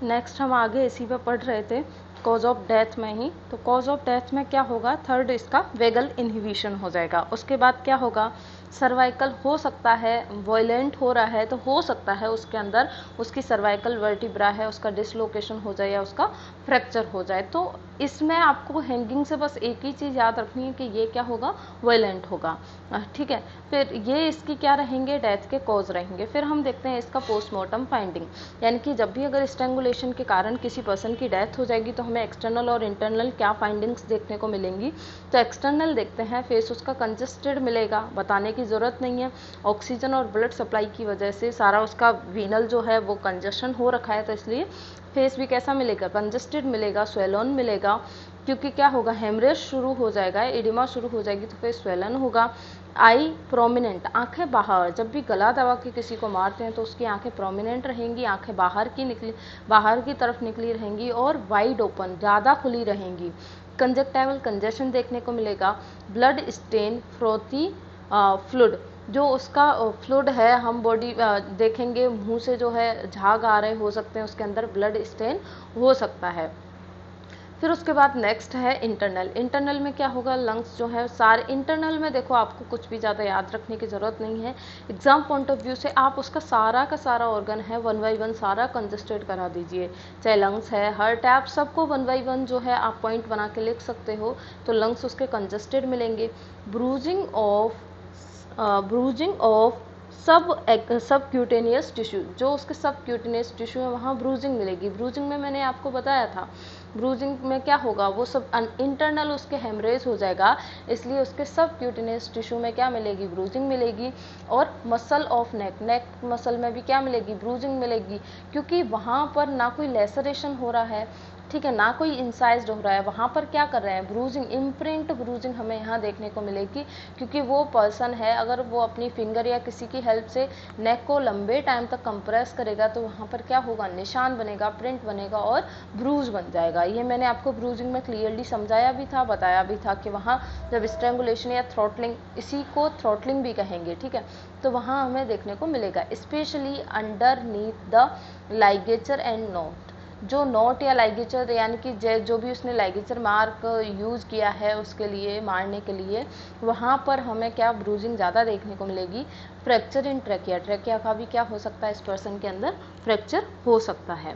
Next हम आगे इसी पे पढ़ रहे थे कॉज ऑफ डेथ में ही। तो कॉज ऑफ डेथ में क्या होगा, थर्ड इसका वेगल इनहिबिशन हो जाएगा। उसके बाद क्या होगा, सर्वाइकल हो सकता है, वायलेंट हो रहा है तो हो सकता है उसके अंदर उसकी सर्वाइकल वर्टिब्रा है उसका डिसलोकेशन हो जाए या उसका फ्रैक्चर हो जाए। तो इसमें आपको हैंगिंग से बस एक ही चीज़ याद रखनी है कि ये क्या होगा, वायलेंट होगा, ठीक है। फिर ये इसकी क्या रहेंगे, डेथ के कॉज रहेंगे। फिर हम देखते हैं इसका पोस्टमार्टम फाइंडिंग, यानी कि जब भी अगर स्ट्रैंगुलेशन के कारण किसी पर्सन की डेथ हो जाएगी तो हमें एक्सटर्नल और इंटरनल क्या फाइंडिंग्स देखने को मिलेंगी। तो एक्सटर्नल देखते हैं, फेस उसका कंजेस्टेड मिलेगा, बताने की ज़रूरत नहीं है, ऑक्सीजन और ब्लड सप्लाई की वजह से सारा उसका वीनल जो है वो कंजेशन हो रखा है, तो इसलिए फेस भी कैसा मिलेगा, कंजेस्टेड मिलेगा, स्वेलन मिलेगा, क्योंकि क्या होगा, हेमरेज शुरू हो जाएगा, एडिमा शुरू हो जाएगी तो फेस स्वेलन होगा। आई प्रोमिनेंट, आंखें बाहर, जब भी गला दबा के किसी को मारते हैं तो उसकी आंखें प्रोमिनेंट रहेंगी, आंखें बाहर की तरफ निकली रहेंगी और वाइड ओपन, ज़्यादा खुली रहेंगी। कंजक्टाइवल कंजेशन देखने को मिलेगा। ब्लड स्टेन, फ्रोथी फ्लूइड, जो उसका फ्लूइड है, हम बॉडी देखेंगे मुंह से जो है झाग आ रहे हो सकते हैं, उसके अंदर ब्लड स्टेन हो सकता है। फिर उसके बाद नेक्स्ट है इंटरनल में क्या होगा, लंग्स जो है सारे इंटरनल में देखो आपको कुछ भी ज़्यादा याद रखने की ज़रूरत नहीं है। एग्जाम पॉइंट ऑफ व्यू से आप उसका सारा का सारा ऑर्गन है 1 बाई 1 सारा कंजस्टेड करा दीजिए, चाहे लंग्स है, हार्ट है, आप सबको 1 बाई 1 जो है आप पॉइंट बना के लिख सकते हो। तो लंग्स उसके कंजस्टेड मिलेंगे। ब्रूजिंग ऑफ सब क्यूटेनियस टिश्यू, जो उसके सब क्यूटेनियस टिश्यू है वहाँ ब्रूजिंग मिलेगी। ब्रूजिंग में मैंने आपको बताया था, ब्रूजिंग में क्या होगा, वो सब इंटरनल उसके हेमरेज हो जाएगा, इसलिए उसके सब क्यूटेनियस टिश्यू में क्या मिलेगी, ब्रूजिंग मिलेगी। और मसल ऑफ नेक मसल में भी क्या मिलेगी, ब्रूजिंग मिलेगी, क्योंकि वहाँ पर ना कोई लेसरेशन हो रहा है, ठीक है, ना कोई इंसाइज्ड हो रहा है, वहाँ पर क्या कर रहे हैं, ब्रूजिंग, इम्प्रिंट ब्रूजिंग हमें यहाँ देखने को मिलेगी, क्योंकि वो पर्सन है अगर वो अपनी फिंगर या किसी की हेल्प से नेक को लंबे टाइम तक कंप्रेस करेगा तो वहाँ पर क्या होगा, निशान बनेगा, प्रिंट बनेगा और ब्रूज बन जाएगा। ये मैंने आपको ब्रूजिंग में क्लियरली समझाया भी था, बताया भी था कि वहाँ जब स्ट्रैंगुलेशन या थ्रॉटलिंग, इसी को थ्रॉटलिंग भी कहेंगे, ठीक है, तो वहाँ हमें देखने को मिलेगा, specially underneath the ligature and note, जो नोट या लाइगेचर, यानी कि जो भी उसने लाइगेचर मार्क यूज़ किया है उसके लिए मारने के लिए, वहाँ पर हमें क्या ब्रूजिंग ज़्यादा देखने को मिलेगी। फ्रैक्चर इन ट्रैकिया, ट्रैकिया का भी क्या हो सकता है, इस पर्सन के अंदर फ्रैक्चर हो सकता है।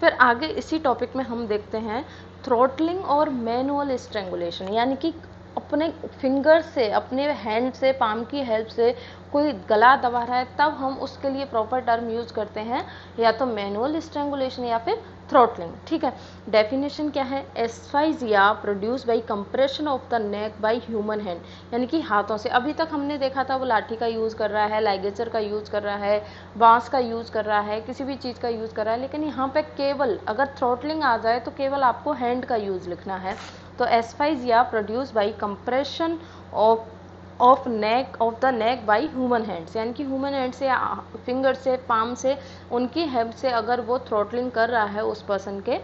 फिर आगे इसी टॉपिक में हम देखते हैं थ्रॉटलिंग और मैनुअल स्ट्रैंगुलेशन, यानी कि अपने फिंगर से, अपने हैंड से, पाम की हेल्प से कोई गला दबा रहा है तब हम उसके लिए प्रॉपर टर्म यूज करते हैं, या तो मैनुअल स्ट्रैंगुलेशन या फिर थ्रॉटलिंग, ठीक है। डेफिनेशन क्या है, asphyxia produce by compression of the neck by human hand, यानी कि हाथों से। अभी तक हमने देखा था वो लाठी का यूज़ कर रहा है, लाइगेचर का यूज़ कर रहा है, बांस का यूज़ कर रहा है, किसी भी चीज़ का यूज़ कर रहा है, लेकिन यहाँ पे केवल अगर थ्रॉटलिंग आ जाए तो केवल आपको हैंड का यूज़ लिखना है। तो asphyxia produce by compression of the neck by human hands, यानी कि ह्यूमन हैंड से, फिंगर से, पाम से, उनकी हेल्प से अगर वो थ्रॉटलिंग कर रहा है उस पर्सन के,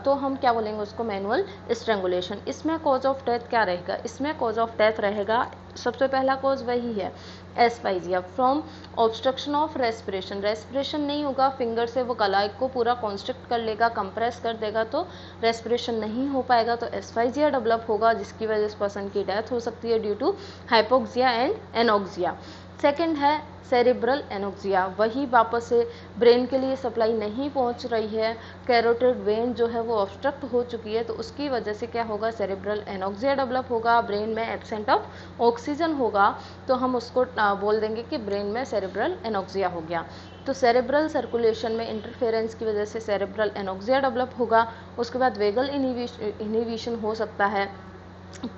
तो हम क्या बोलेंगे उसको, मैनुअल स्ट्रैंगुलेशन। इसमें कॉज ऑफ डेथ क्या रहेगा, इसमें कॉज ऑफ डेथ रहेगा, सबसे पहला कॉज वही है asphyxia from obstruction of respiration, respiration नहीं होगा, फिंगर से वो गला को पूरा कॉन्स्ट्रिक्ट कर लेगा, कंप्रेस कर देगा, तो रेस्पिरेशन नहीं हो पाएगा, तो एस्फाइजिया डेवलप होगा, जिसकी वजह से पर्सन की डेथ हो सकती है due to hypoxia and anoxia. Second है सेरिब्रल एनोक्सिया, वही वापस से ब्रेन के लिए सप्लाई नहीं पहुंच रही है, कैरोटिड वेन जो है वो ऑब्स्ट्रक्ट हो चुकी है, तो उसकी वजह से क्या होगा, सेरिब्रल एनोक्सिया डेवलप होगा, ब्रेन में एब्सेंट ऑफ ऑक्सीजन होगा, तो हम उसको बोल देंगे कि ब्रेन में सेरिब्रल एनोक्सिया हो गया। तो सेरेब्रल सर्कुलेशन में इंटरफेरेंस की वजह से सेरेब्रल एनोक्सिया डेवलप होगा। उसके बाद वेगल इनहिबिशन हो सकता है,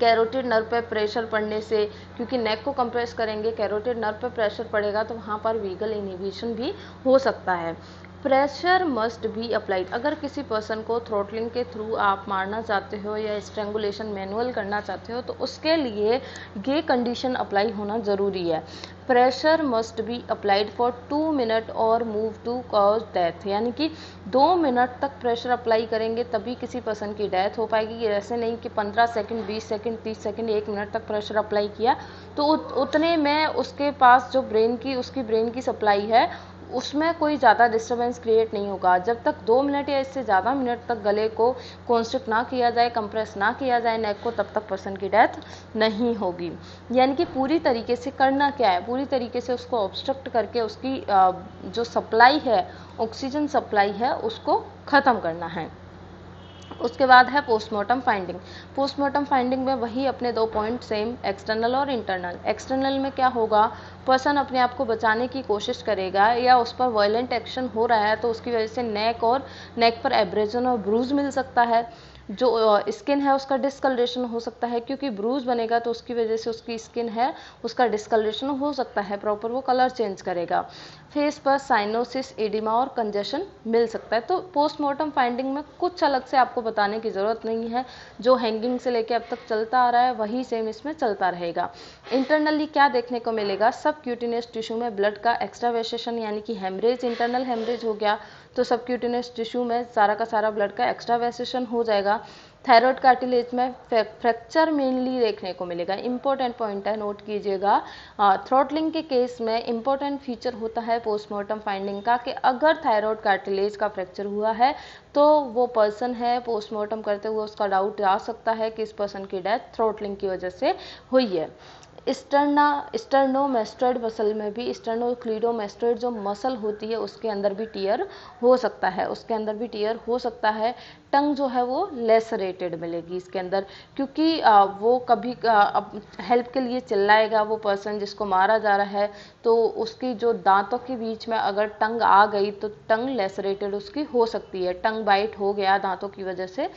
कैरोटिड नर्व पे प्रेशर पड़ने से, क्योंकि नेक को कंप्रेस करेंगे, कैरोटिड नर्व पे प्रेशर पड़ेगा तो वहाँ पर वीगल इनहिबिशन भी हो सकता है। प्रेशर मस्ट बी अप्लाइड, अगर किसी पर्सन को थ्रॉटलिंग के थ्रू आप मारना चाहते हो या स्ट्रैंगुलेशन मैनुअल करना चाहते हो तो उसके लिए ये कंडीशन अप्लाई होना ज़रूरी है। Pressure must be applied for 2 minute और मूव टू कॉज डेथ, यानी कि 2 मिनट तक प्रेशर अप्लाई करेंगे तभी किसी पर्सन की डेथ हो पाएगी। ऐसे नहीं कि 15 सेकंड, 20 सेकंड, 30 सेकंड, 1 मिनट तक प्रेशर अप्लाई किया तो उतने में उसके पास जो उसकी ब्रेन की सप्लाई है उसमें कोई ज़्यादा डिस्टर्बेंस क्रिएट नहीं होगा। जब तक 2 मिनट या इससे ज़्यादा मिनट तक गले को कॉन्स्ट्रिक्ट ना किया जाए, कंप्रेस ना किया जाए नेक को, तब तक पर्सन की डेथ नहीं होगी। यानी कि पूरी तरीके से करना क्या है, पूरी तरीके से उसको ऑब्स्ट्रक्ट करके उसकी जो सप्लाई है, ऑक्सीजन सप्लाई है, उसको ख़त्म करना है। उसके बाद है पोस्टमार्टम फाइंडिंग। पोस्टमार्टम फाइंडिंग में वही अपने 2 पॉइंट सेम, एक्सटर्नल और इंटरनल। एक्सटर्नल में क्या होगा, पर्सन अपने आप को बचाने की कोशिश करेगा या उस पर वायलेंट एक्शन हो रहा है तो उसकी वजह से नेक पर एब्रेजन और ब्रूज मिल सकता है। जो स्किन है उसका डिस्कलरेशन हो सकता है, क्योंकि ब्रूज बनेगा तो उसकी वजह से उसकी स्किन है उसका डिस्कलरेशन हो सकता है, प्रॉपर वो कलर चेंज करेगा। फेस पर साइनोसिस, एडिमा और कंजेशन मिल सकता है। तो पोस्टमार्टम फाइंडिंग में कुछ अलग से आपको बताने की ज़रूरत नहीं है, जो हैंगिंग से लेके अब तक चलता आ रहा है वही सेम इसमें चलता रहेगा। इंटरनली क्या देखने को मिलेगा, सब क्यूटिनियस टिश्यू में ब्लड का एक्स्ट्रावेसेशन यानी कि हेमरेज, इंटरनल हेमरेज हो गया तो सब क्यूटिनियस टिश्यू में सारा का सारा ब्लड का एक्स्ट्रावेसेशन हो जाएगा। थायराइड कार्टिलेज में फ्रैक्चर मेनली देखने को मिलेगा। इंपॉर्टेंट पॉइंट है, नोट कीजिएगा। थ्रॉटलिंग के केस में इंपॉर्टेंट फीचर होता है पोस्टमार्टम फाइंडिंग का कि अगर थायराइड कार्टिलेज का फ्रैक्चर हुआ है तो वो पर्सन है पोस्टमार्टम करते हुए उसका डाउट आ सकता है कि इस पर्सन की डेथ थ्रॉटलिंग की वजह से हुई है। स्टर्नोमेस्टोइड मसल में भी, स्टर्नोक्लीडोमेस्टोइड जो मसल होती है उसके अंदर भी टीयर हो सकता है, टंग जो है वो लेसरेटेड मिलेगी इसके अंदर, क्योंकि वो कभी हेल्प के लिए चिल्लाएगा वो पर्सन जिसको मारा जा रहा है, तो उसकी जो दांतों के बीच में अगर टंग आ गई तो टंग लेसरेटेड उसकी हो सकती है। टंग बाइट हो गया दांतों की वजह से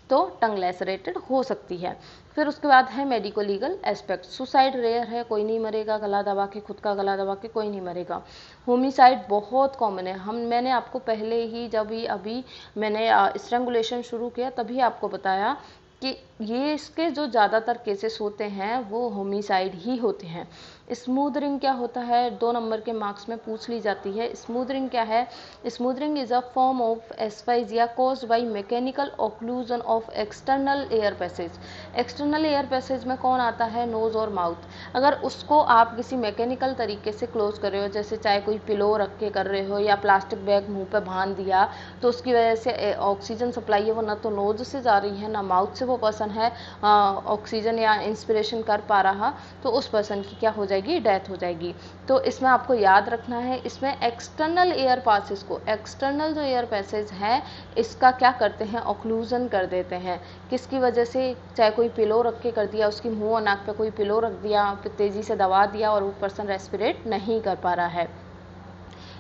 तो टंग लेसरेटेड हो सकती है। फिर उसके बाद है medico legal aspect. Suicide rare है, कोई नहीं मरेगा गला दबा के, खुद का गला दबा के कोई नहीं मरेगा। होमिसाइड बहुत कॉमन है। मैंने आपको पहले ही जब अभी मैंने स्ट्रैंगुलेशन शुरू किया तभी आपको बताया कि ये इसके जो ज़्यादातर केसेस होते हैं वो होमिसाइड ही होते हैं। स्मूथ रिंग क्या होता है, 2 नंबर के मार्क्स में पूछ ली जाती है। स्मूथ रिंग क्या है, smothering is a form of asphyxia caused by mechanical occlusion of external air passage. External air passage में कौन आता है, नोज और माउथ। अगर उसको आप किसी मैकेनिकल तरीके से क्लोज कर रहे हो, जैसे चाहे कोई पिलो रख के कर रहे हो या प्लास्टिक बैग मुंह पे बांध दिया, तो उसकी वजह से ऑक्सीजन सप्लाई है वो ना तो नोज से जा रही है ना माउथ से वो पर्सन है ऑक्सीजन या इंस्पिरेशन कर पा रहा, तो उस पर्सन की क्या हो जाएगी, डेथ हो जाएगी। तो इसमें आपको याद रखना है, इसमें एक्सटर्नल एयर पासेस को, एक्सटर्नल जो एयर पैसेज है इसका क्या करते हैं, ऑक्लूजन कर देते हैं। किसकी वजह से, चाहे कोई पिलो रख के कर दिया, उसकी मुंह और नाक पे कोई पिलो रख दिया, तेजी से दबा दिया और वो पर्सन रेस्पिरेट नहीं कर पा रहा है।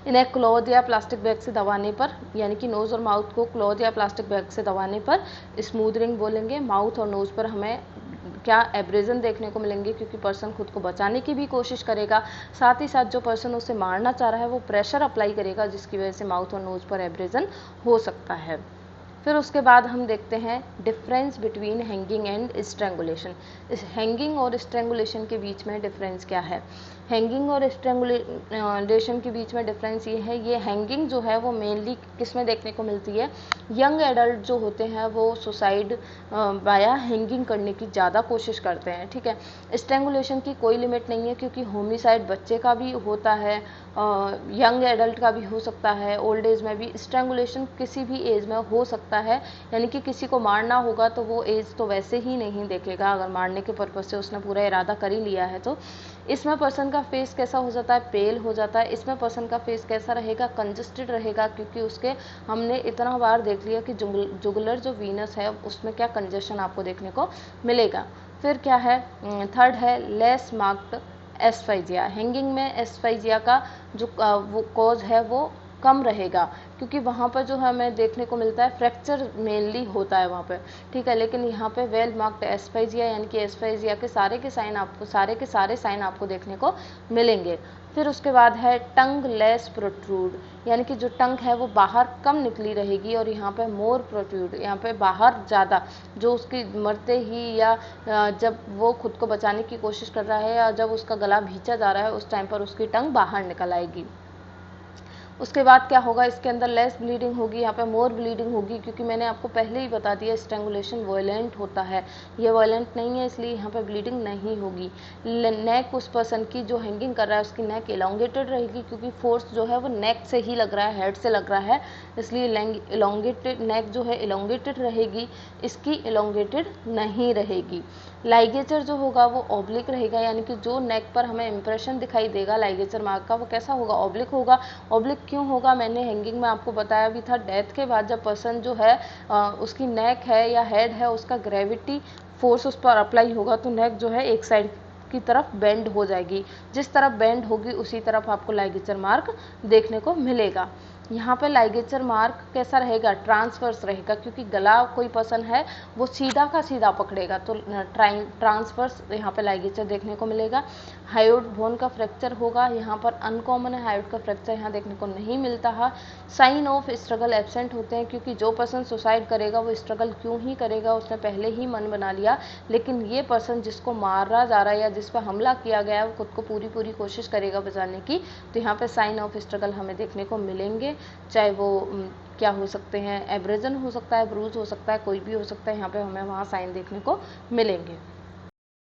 इन्हें क्लॉथ या प्लास्टिक बैग से दबाने पर, यानी कि नोज़ और माउथ को क्लॉथ या प्लास्टिक बैग से दबाने पर स्मूथ रिंग बोलेंगे। माउथ और नोज़ पर हमें क्या एब्रेजन देखने को मिलेंगे, क्योंकि पर्सन खुद को बचाने की भी कोशिश करेगा, साथ ही साथ जो पर्सन उसे मारना चाह रहा है वो प्रेशर अप्लाई करेगा जिसकी वजह से माउथ और नोज़ पर एब्रेजन हो सकता है। फिर उसके बाद हम देखते हैं difference between hanging and strangulation. इस हैंगिंग और स्ट्रैंगुलेशन के बीच में डिफरेंस क्या है, हैंगिंग और स्ट्रैंगुलेशन के बीच में डिफरेंस ये है, ये हैंगिंग जो है वो मेनली किस में देखने को मिलती है, यंग एडल्ट जो होते हैं वो सुसाइड बाया हैंगिंग करने की ज़्यादा कोशिश करते हैं, ठीक है। स्ट्रैंगुलेशन की कोई लिमिट नहीं है, क्योंकि होमिसाइड बच्चे का भी होता है, यंग एडल्ट का भी हो सकता है, ओल्ड एज में भी। स्ट्रैंगुलेशन किसी भी एज में हो सकता है, यानी कि किसी को मारना होगा तो वो एज तो वैसे ही नहीं देखेगा, अगर मारने के पर्पज से उसने पूरा इरादा कर ही लिया है तो। इसमें पर्सन का फेस कैसा हो जाता है, पेल हो जाता है। इसमें पर्सन का फेस कैसा रहेगा, कंजस्टेड रहेगा, क्योंकि उसके हमने इतना बार देख लिया कि जुगुलर जो वीनस है उसमें क्या कंजेशन आपको देखने को मिलेगा। फिर क्या है, थर्ड है लेस मार्क्ड एस्फाइजिया। हैंगिंग में एस्फाइजिया का जो वो कॉज है वो कम रहेगा, क्योंकि वहाँ पर जो है हमें देखने को मिलता है फ्रैक्चर मेनली होता है वहाँ पे, ठीक है। लेकिन यहाँ पे वेल मार्क्ड एस्फेजिया यानी कि एस्फेजिया के सारे साइन आपको देखने को मिलेंगे। फिर उसके बाद है टंग लेस प्रोट्रूड, यानी कि जो टंग है वो बाहर कम निकली रहेगी, और यहाँ पे मोर प्रोट्रूड, यहाँ पे बाहर ज़्यादा, जो उसकी मरते ही या जब वो खुद को बचाने की कोशिश कर रहा है या जब उसका गला भींचा जा रहा है उस टाइम पर उसकी टंग बाहर निकल आएगी। उसके बाद क्या होगा, इसके अंदर लेस ब्लीडिंग होगी, यहाँ पे मोर ब्लीडिंग होगी, क्योंकि मैंने आपको पहले ही बता दिया स्ट्रैंगुलेशन वायलेंट होता है, ये वायलेंट नहीं है, इसलिए यहाँ पे ब्लीडिंग नहीं होगी। नेक उस पर्सन की जो हैंगिंग कर रहा है उसकी नेक इलोंगेटेड रहेगी, क्योंकि फोर्स जो है वो नेक से ही लग रहा है, हेड से लग रहा है, इसलिए इलोंगेटेड नेक जो है इलोंगेटेड रहेगी, इसकी इलोंगेटेड नहीं रहेगी। लाइगेचर जो होगा वो ऑब्लिक रहेगा, यानी कि जो नेक पर हमें इंप्रेशन दिखाई देगा लाइगेचर मार्क का वो कैसा होगा, ऑब्लिक होगा। ऑब्लिक क्यों होगा, मैंने हैंगिंग में आपको बताया भी था, डेथ के बाद जब पर्सन जो है उसकी नेक है या हेड है उसका ग्रेविटी फोर्स उस पर अप्लाई होगा तो नेक जो है एक साइड की तरफ बेंड हो जाएगी, जिस तरफ बेंड होगी उसी तरफ आपको लाइगेचर मार्क देखने को मिलेगा। यहाँ पे लाइगेचर मार्क कैसा रहेगा, ट्रांसवर्स रहेगा, क्योंकि गला कोई पर्सन है वो सीधा का सीधा पकड़ेगा, तो ट्रांसवर्स यहाँ पे लाइगेचर देखने को मिलेगा। हायोड बोन का फ्रैक्चर होगा, यहाँ पर अनकॉमन है, हायोड का फ्रैक्चर यहाँ देखने को नहीं मिलता है। साइन ऑफ स्ट्रगल एब्सेंट होते हैं, क्योंकि जो पर्सन सुसाइड करेगा वो स्ट्रगल क्यों ही करेगा, उसने पहले ही मन बना लिया, लेकिन ये पर्सन जिसको मारा जा रहा है या जिस पर हमला किया गया है वो खुद को पूरी कोशिश करेगा बचाने की, तो यहाँ पे साइन ऑफ स्ट्रगल हमें देखने को मिलेंगे, चाहे वो क्या हो सकते हैं, एब्रेजन हो सकता है, ब्रूज हो सकता है, कोई भी हो सकता है, यहाँ पे हमें वहाँ साइन देखने को मिलेंगे।